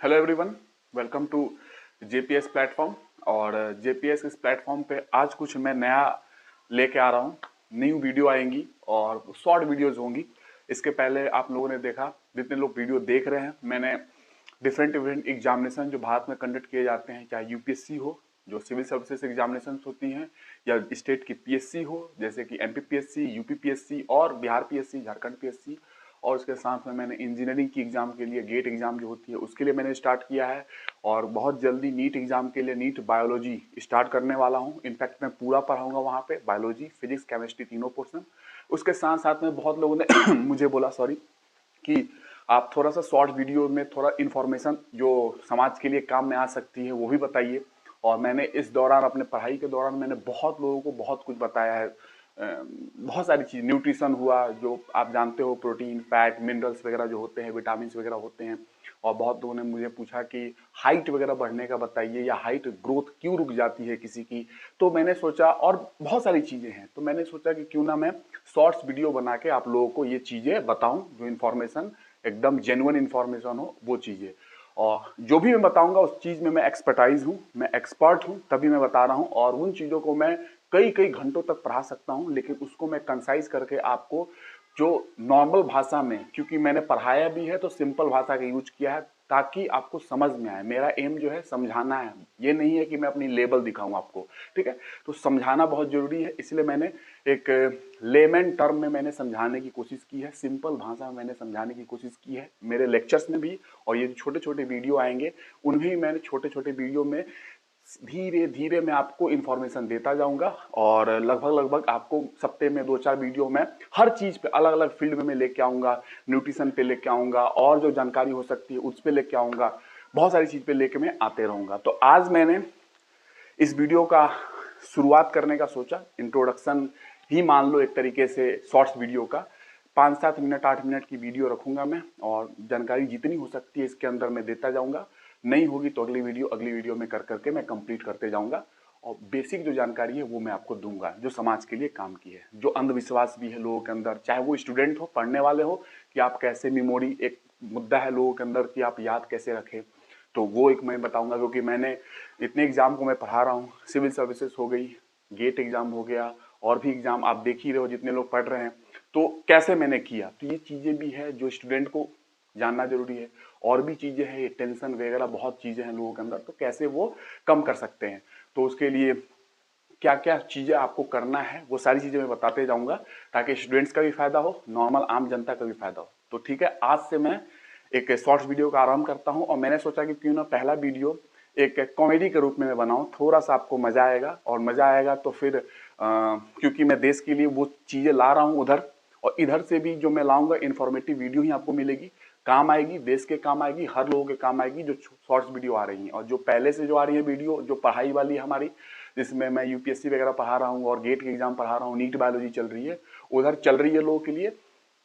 Hello everyone, welcome to JPS platform. और JPS इस platform पे आज कुछ मैं नया लेके आ रहा हूँ। न्यू वीडियो आएंगी और शॉर्ट वीडियोज होंगी। इसके पहले आप लोगों ने देखा, जितने लोग वीडियो देख रहे हैं, मैंने डिफरेंट एग्जामिनेशन जो भारत में कंडक्ट किए जाते हैं, चाहे यूपीएससी हो जो सिविल सर्विसेज एग्जामिनेशन होती हैं, या स्टेट की पीएससी हो जैसे कि एमपीपीएससी, यूपीपीएससी और बिहार पीएससी, झारखंड पीएससी, और उसके साथ में मैंने इंजीनियरिंग की एग्जाम के लिए गेट एग्जाम जो होती है उसके लिए मैंने स्टार्ट किया है। और बहुत जल्दी नीट एग्जाम के लिए नीट बायोलॉजी स्टार्ट करने वाला हूँ। इनफैक्ट मैं पूरा पढ़ाऊंगा वहाँ पे, बायोलॉजी, फिजिक्स, केमिस्ट्री, तीनों पोर्सन। उसके साथ साथ में बहुत लोगों ने मुझे बोला कि आप थोड़ा सा शॉर्ट वीडियो में थोड़ा इन्फॉर्मेशन जो समाज के लिए काम में आ सकती है वो भी बताइए। और मैंने इस दौरान, अपने पढ़ाई के दौरान, मैंने बहुत लोगों को बहुत कुछ बताया है। बहुत सारी चीज़, न्यूट्रिशन हुआ जो आप जानते हो, प्रोटीन, फैट, मिनरल्स वगैरह जो होते हैं, विटामिन वगैरह होते हैं। और बहुत लोगों ने मुझे पूछा कि हाइट वगैरह बढ़ने का बताइए, या हाइट ग्रोथ क्यों रुक जाती है किसी की। तो मैंने सोचा, और बहुत सारी चीज़ें हैं, तो मैंने सोचा कि क्यों ना मैं शॉर्ट्स वीडियो बना के आप लोगों को ये चीज़ें बताऊं, जो इन्फॉर्मेशन एकदम जेन्युइन इन्फॉर्मेशन हो वो चीज़ें। और जो भी मैं बताऊंगा उस चीज़ में मैं एक्सपर्टाइज हूँ, मैं एक्सपर्ट हूँ, तभी मैं बता रहा हूँ। और उन चीज़ों को मैं कई कई घंटों तक पढ़ा सकता हूँ, लेकिन उसको मैं कंसाइज करके आपको जो नॉर्मल भाषा में, क्योंकि मैंने पढ़ाया भी है तो सिंपल भाषा का यूज किया है ताकि आपको समझ में आए। मेरा एम जो है समझाना है, ये नहीं है कि मैं अपनी लेबल दिखाऊं आपको, ठीक है। तो समझाना बहुत जरूरी है, इसलिए मैंने एक लेमन टर्म में मैंने समझाने की कोशिश की है, सिंपल भाषा में मैंने समझाने की कोशिश की है मेरे लेक्चर्स में भी। और ये जो छोटे छोटे वीडियो आएंगे उन्हें मैंने छोटे छोटे वीडियो में धीरे धीरे मैं आपको इन्फॉर्मेशन देता जाऊंगा। और लगभग आपको सप्ते में 2-4 वीडियो में हर चीज पे, अलग अलग फील्ड में मैं लेके आऊंगा। न्यूट्रिशन पे लेके आऊंगा, और जो जानकारी हो सकती है उस पे लेके आऊंगा। बहुत सारी चीज पे लेके मैं आते रहूंगा। तो आज मैंने इस वीडियो का शुरुआत करने का सोचा, इंट्रोडक्शन ही मान लो एक तरीके से शॉर्ट्स वीडियो का। 5-7 मिनट, 8 मिनट की वीडियो रखूंगा मैं, और जानकारी जितनी हो सकती है इसके अंदर मैं देता जाऊंगा। नहीं होगी तो अगली वीडियो में कर करके मैं कंप्लीट करते जाऊंगा। और बेसिक जो जानकारी है वो मैं आपको दूंगा, जो समाज के लिए काम की है। जो अंधविश्वास भी है लोगों के अंदर, चाहे वो स्टूडेंट हो, पढ़ने वाले हो, कि आप कैसे मेमोरी, एक मुद्दा है लोगों के अंदर कि आप याद कैसे रखें, तो वो एक मैं बताऊंगा। क्योंकि मैंने इतने एग्जाम को मैं पढ़ा रहा हूँ, सिविल सर्विसेज हो गई, गेट एग्जाम हो गया, और भी एग्जाम आप देख ही रहे हो जितने लोग पढ़ रहे हैं। तो कैसे मैंने किया, तो ये चीजें भी है जो स्टूडेंट को जानना जरूरी है। और भी चीजें हैं, टेंशन वगैरह बहुत चीजें हैं लोगों के अंदर, तो कैसे वो कम कर सकते हैं। तो उसके लिए क्या क्या चीजें आपको करना है वो सारी चीजें मैं बताते जाऊंगा, ताकि स्टूडेंट्स का भी फायदा हो, नॉर्मल आम जनता का भी फायदा हो। तो ठीक है, आज से मैं एक शॉर्ट्स वीडियो का आरंभ करता हूं। और मैंने सोचा कि क्यों ना पहला वीडियो एक कॉमेडी के रूप में मैं बनाऊं, थोड़ा सा आपको मजा आएगा। और मजा आएगा तो फिर क्योंकि मैं देश के लिए वो चीजें ला रहा हूं उधर, और इधर से भी जो मैं लाऊंगा इन्फॉर्मेटिव वीडियो ही आपको मिलेगी, काम आएगी, देश के काम आएगी, हर लोगों के काम आएगी जो शॉर्ट्स वीडियो आ रही हैं। और जो पहले से जो आ रही है वीडियो, जो पढ़ाई वाली हमारी, जिसमें मैं यूपीएससी वगैरह पढ़ा रहा हूँ और गेट के एग्जाम पढ़ा रहा हूँ, नीट बायोलॉजी चल रही है, उधर चल रही है लोगों के लिए।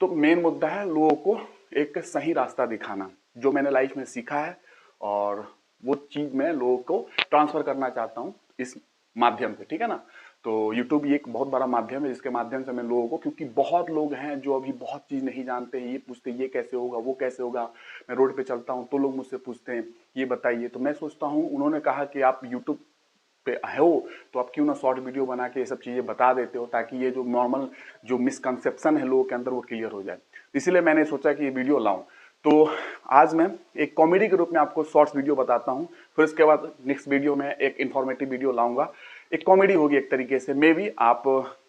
तो मेन मुद्दा है लोगों को एक सही रास्ता दिखाना, जो मैंने लाइफ में सीखा है, और वो चीज मैं लोगों को ट्रांसफर करना चाहता हूँ इस माध्यम से, ठीक है ना। तो YouTube ये एक बहुत बड़ा माध्यम है जिसके माध्यम से मैं लोगों को, क्योंकि बहुत लोग हैं जो अभी बहुत चीज नहीं जानते हैं, ये पूछते हैं ये कैसे होगा, वो कैसे होगा। मैं रोड पे चलता हूँ तो लोग मुझसे पूछते हैं ये बताइए, तो मैं सोचता हूँ, उन्होंने कहा कि आप YouTube पे हो तो आप क्यों ना शॉर्ट वीडियो बना के ये सब चीजें बता देते हो, ताकि ये जो नॉर्मल जो मिसकंसेप्शन है लोगों के अंदर वो क्लियर हो जाए। इसलिए मैंने सोचा कि ये वीडियो लाऊं। तो आज मैं एक कॉमेडी के रूप में आपको शॉर्ट्स वीडियो बताता हूं, फिर उसके बाद नेक्स्ट वीडियो में एक इन्फॉर्मेटिव वीडियो लाऊंगा। एक कॉमेडी होगी एक तरीके से, मे भी आप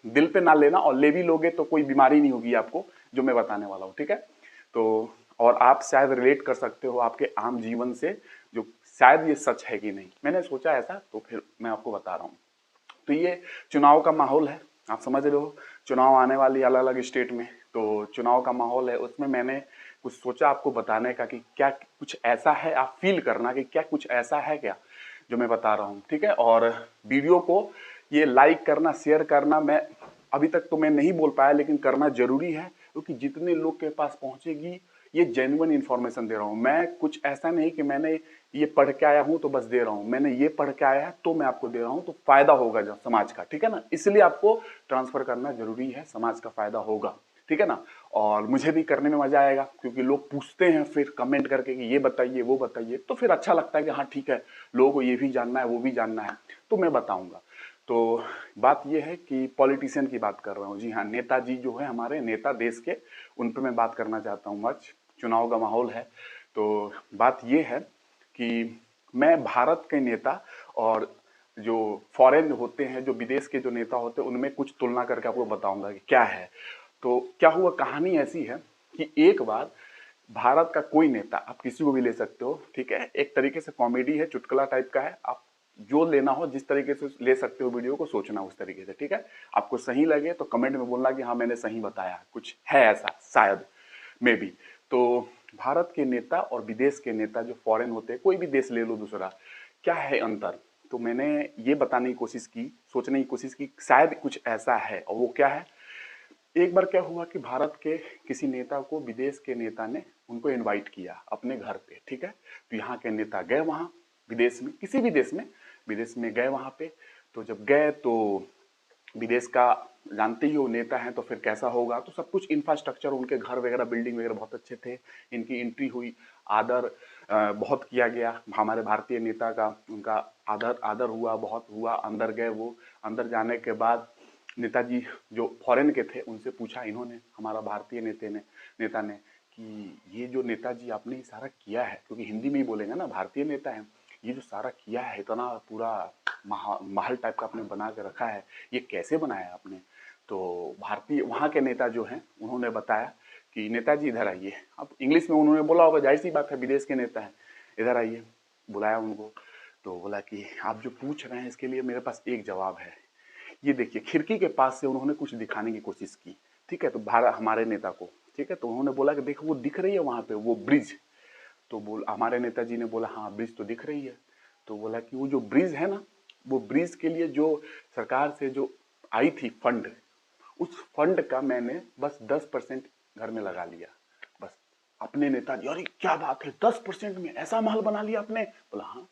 दिल पे ना लेना, और ले भी लोगे तो कोई बीमारी नहीं होगी आपको जो मैं बताने वाला हूँ, ठीक है। तो और आप शायद रिलेट कर सकते हो आपके आम जीवन से, जो शायद ये सच है कि नहीं, मैंने सोचा ऐसा, तो फिर मैं आपको बता रहा हूँ। तो ये चुनाव का माहौल है, आप समझ रहे हो, चुनाव आने वाली अलग अलग स्टेट में, तो चुनाव का माहौल है, उसमें मैंने कुछ सोचा आपको बताने का कि क्या कुछ ऐसा है, आप फील करना कि क्या कुछ ऐसा है क्या जो मैं बता रहा हूँ, ठीक है। और वीडियो को ये लाइक करना, शेयर करना, मैं अभी तक तो मैं नहीं बोल पाया, लेकिन करना जरूरी है, क्योंकि जितने लोग के पास पहुंचेगी, ये जेन्युइन इन्फॉर्मेशन दे रहा हूं मैं। कुछ ऐसा नहीं कि मैंने ये पढ़ के आया हूं तो बस दे रहा हूं, मैंने ये पढ़ के आया है तो मैं आपको दे रहा हूं, तो फायदा होगा जब समाज का, ठीक है ना। इसलिए आपको ट्रांसफर करना जरूरी है, समाज का फायदा होगा, ठीक है ना। और मुझे भी करने में मजा आएगा, क्योंकि लोग पूछते हैं फिर कमेंट करके कि ये बताइए वो बताइए, तो फिर अच्छा लगता है कि हाँ ठीक है, लोगों को ये भी जानना है वो भी जानना है, तो मैं बताऊंगा। तो बात ये है कि पॉलिटिशियन की बात कर रहा हूँ, जी हाँ, नेताजी जो है हमारे नेता देश के, उन पर मैं बात करना चाहता हूँ। आज चुनाव का माहौल है, तो बात ये है कि मैं भारत के नेता और जो फॉरेन होते हैं, जो विदेश के जो नेता होते हैं, उनमें कुछ तुलना करके आपको बताऊंगा कि क्या है। तो क्या हुआ, कहानी ऐसी है कि एक बार भारत का कोई नेता, आप किसी को भी ले सकते हो, ठीक है, एक तरीके से कॉमेडी है, चुटकुला टाइप का है, आप जो लेना हो जिस तरीके से ले सकते हो वीडियो को, सोचना उस तरीके से, ठीक है। आपको सही लगे तो कमेंट में बोलना कि हाँ मैंने सही बताया, कुछ है ऐसा शायद, मे बी। तो भारत के नेता और विदेश के नेता जो फॉरेन होते हैं, कोई भी देश ले लो दूसरा, क्या है अंतर, तो मैंने ये बताने की कोशिश की, सोचने की कोशिश की, शायद कुछ ऐसा है। और वो क्या है, एक बार क्या हुआ कि भारत के किसी नेता को विदेश के नेता ने उनको इनवाइट किया अपने घर पे, ठीक है। तो यहाँ के नेता गए वहाँ, विदेश में, किसी भी देश में, विदेश में गए वहाँ पे। तो जब गए तो विदेश का जानते ही हो, नेता हैं तो फिर कैसा होगा, तो सब कुछ इंफ्रास्ट्रक्चर, उनके घर वगैरह, बिल्डिंग वगैरह बहुत अच्छे थे। इनकी एंट्री हुई, आदर बहुत किया गया हमारे भारतीय नेता का, उनका आदर आदर हुआ, बहुत हुआ। अंदर गए वो, अंदर जाने के बाद नेताजी जो फॉरेन के थे उनसे पूछा इन्होंने, हमारा भारतीय नेता ने कि ये जो नेताजी आपने ये सारा किया है, क्योंकि हिंदी में ही बोलेंगे ना, भारतीय नेता है, ये जो सारा किया है, इतना पूरा महल टाइप का आपने बना के रखा है, ये कैसे बनाया आपने। तो भारतीय वहाँ के नेता जो हैं उन्होंने बताया कि नेताजी इधर आइए। अब इंग्लिश में उन्होंने बोला होगा, जाहिर सी बात है, विदेश के नेता हैं, इधर आइए, बुलाया उनको। तो बोला कि आप जो पूछ रहे हैं इसके लिए मेरे पास एक जवाब है। ये देखिए, खिड़की के पास से उन्होंने कुछ दिखाने की कोशिश की, ठीक है, तो भारत हमारे नेता को, ठीक है, तो उन्होंने बोला कि देखो वो दिख रही है वहाँ पे वो ब्रिज। तो बोल हमारे नेताजी ने बोला हाँ ब्रिज तो दिख रही है। तो बोला कि वो जो ब्रिज है ना, वो ब्रिज के लिए जो सरकार से जो आई थी फंड, उस फंड का मैंने बस 10% घर में लगा लिया, बस। अपने नेताजी, अरे क्या बात है, 10% में ऐसा महल बना लिया आपने? बोला हाँ,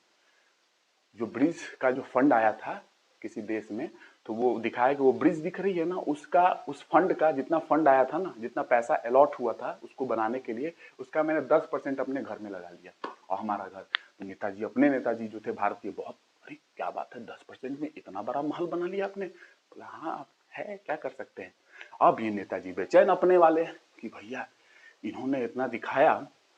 जो ब्रिज का जो फंड आया था किसी देश में, तो वो दिखाया कि वो ब्रिज दिख रही है ना, उसका, उस फंड का जितना फंड आया था ना, जितना पैसा अलॉट हुआ था उसको बनाने के लिए, उसका मैंने 10% अपने घर में लगा लिया। और हमारा घर, तो नेताजी, अपने नेताजी जो थे भारतीय, बहुत, अरे क्या बात है, 10% में इतना बड़ा महल बना लिया आपने? बोला हाँ है, क्या कर सकते हैं। अब ये नेताजी बेचैन अपने वाले कि भैया इन्होंने इतना दिखाया,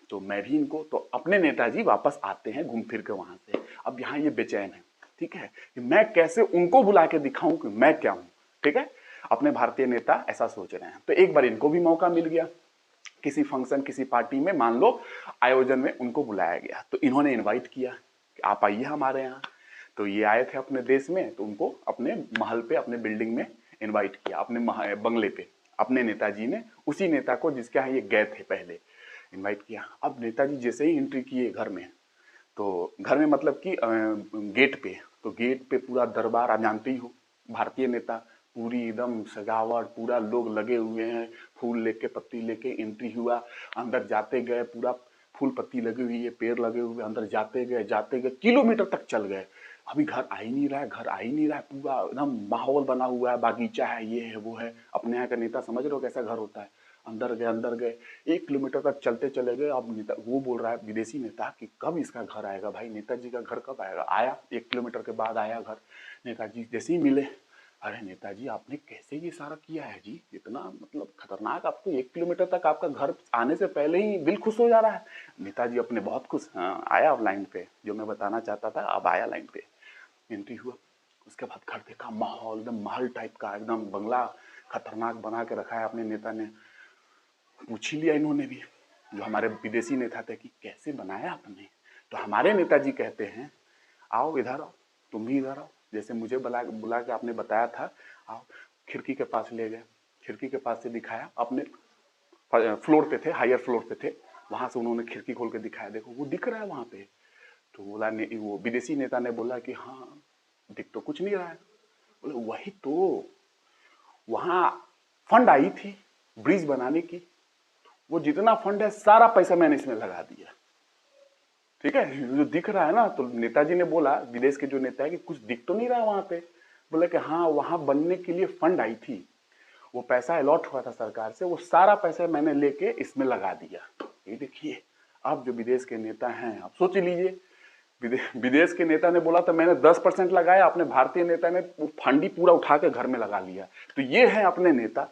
तो मैं भी इनको, तो अपने नेताजी वापस आते हैं घूम फिर के वहां से। अब यहाँ ये बेचैन है, ठीक है, कि मैं कैसे उनको बुला के दिखाऊं कि मैं क्या हूं, ठीक है। अपने भारतीय नेता ऐसा सोच रहे हैं। तो एक बार इनको भी मौका मिल गया, किसी फंक्शन, किसी पार्टी में, मान लो आयोजन में उनको बुलाया गया, तो इन्होंने इनवाइट किया कि आप आइए हमारे यहाँ। तो ये आए थे अपने देश में, तो उनको अपने महल पे, अपने बिल्डिंग में इनवाइट किया, अपने बंगले पे। अपने नेताजी ने उसी नेता को जिसके यहाँ ये गए थे पहले, इनवाइट किया। अब नेताजी जैसे ही एंट्री किए घर में, तो घर में मतलब कि गेट पे, तो गेट पे पूरा दरबार, आप जानते ही हो भारतीय नेता, पूरी एकदम सजावट, पूरा लोग लगे हुए हैं, फूल लेके, पत्ती लेके एंट्री हुआ। अंदर जाते गए, पूरा फूल पत्ती लगी हुई है, पेड़ लगे हुए, अंदर जाते गए किलोमीटर तक चल गए। अभी घर आ ही नहीं रहा है, घर आ ही नहीं रहा है, पूरा एकदम माहौल बना हुआ है, बागीचा है, ये है वो है। अपने यहाँ का नेता समझ रहे हो कैसा घर होता है। अंदर गए 1 किलोमीटर तक चलते चले गए। अब नेता वो बोल रहा है, विदेशी नेता, कि कब इसका घर आएगा भाई, नेताजी का घर कब आएगा। आया, 1 किलोमीटर के बाद आया घर। नेताजी जैसे ही मिले, अरे नेताजी आपने कैसे ये सारा किया है जी, इतना मतलब खतरनाक, आपको 1 किलोमीटर तक आपका घर आने से पहले ही दिल खुश हो जा रहा है। नेताजी अपने बहुत खुश, हाँ आया अब लाइन पे, जो मैं बताना चाहता था अब आया लाइन पे। एंट्री हुआ, उसके बाद घर देखा, माहौल एकदम महल टाइप का, एकदम बंगला खतरनाक बना के रखा है अपने नेता ने। पूछ ही लिया इन्होंने भी, जो हमारे विदेशी नेता थे, कि कैसे बनाया आपने। तो हमारे नेताजी कहते हैं आओ इधर आओ, तुम भी इधर आओ, जैसे मुझे बुला बुला के आपने बताया था, आओ। खिड़की के पास ले गए, खिड़की के पास से दिखाया, अपने फ्लोर पे थे, हायर फ्लोर पे थे, वहां से उन्होंने खिड़की खोल के दिखाया, देखो वो दिख रहा है वहां पे। तो बोला, वो विदेशी नेता ने बोला कि हाँ दिख तो कुछ नहीं रहा है। बोले वही तो, वहां फंड आई थी ब्रिज बनाने की, वो जितना फंड है सारा पैसा मैंने इसमें लगा दिया, ठीक है। जो दिख रहा है ना, तो नेताजी ने बोला, विदेश के जो नेता है, कि कुछ दिख तो नहीं रहा वहां पे। बोला कि हाँ वहां बनने के लिए फंड आई थी, वो पैसा अलॉट हुआ था सरकार से, वो सारा पैसा मैंने लेके इसमें लगा दिया। ये देखिए, अब जो विदेश के नेता हैं, आप सोच लीजिए, विदेश के नेता ने बोला तो मैंने 10% लगाया, अपने भारतीय नेता ने फंडी पूरा उठा के घर में लगा लिया। तो ये है अपने नेता।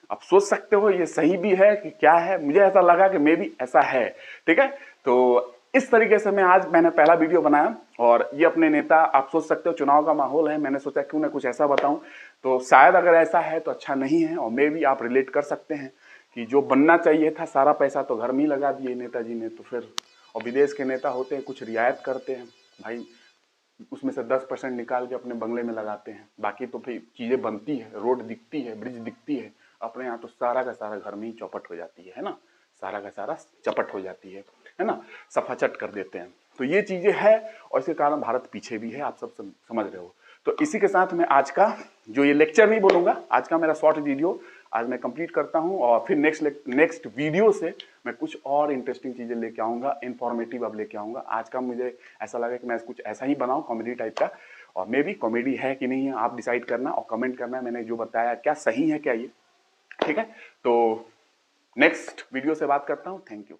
आप सोच सकते हो ये सही भी है कि क्या है, मुझे ऐसा लगा कि मे भी ऐसा है। ठीक है, तो इस तरीके से मैंने पहला वीडियो बनाया, और ये अपने नेता, आप सोच सकते हो चुनाव का माहौल है, मैंने सोचा क्यों ना कुछ ऐसा बताऊं। तो शायद अगर ऐसा है तो अच्छा नहीं है, और मे भी आप रिलेट कर सकते हैं कि जो बनना चाहिए था सारा पैसा तो घर में ही लगा दिए नेताजी ने। तो फिर, और विदेश के नेता होते हैं कुछ रियायत करते हैं भाई, उसमें से 10% निकाल के अपने बंगले में लगाते हैं, बाकी तो फिर चीजें बनती है, रोड दिखती है, ब्रिज दिखती है, अपने यहाँ तो सारा का सारा घर में ही चौपट हो जाती है ना, सारा का सारा चपट हो जाती है ना, सफाचट कर देते हैं। तो ये चीजें है, और इसके कारण भारत पीछे भी है, आप सब समझ रहे हो। तो इसी के साथ मैं आज का जो ये लेक्चर नहीं बोलूंगा, आज का मेरा शॉर्ट वीडियो आज मैं कंप्लीट करता हूं, और फिर नेक्स्ट वीडियो से मैं कुछ और इंटरेस्टिंग चीजें लेके आऊंगा, इंफॉर्मेटिव अब लेके आऊंगा। आज का मुझे ऐसा लगा कि मैं कुछ ऐसा ही बनाऊं, कॉमेडी टाइप का, और मे भी कॉमेडी है कि नहीं है आप डिसाइड करना और कमेंट करना, मैंने जो बताया क्या सही है क्या ये। ठीक है, तो नेक्स्ट वीडियो से बात करता हूं। Thank you.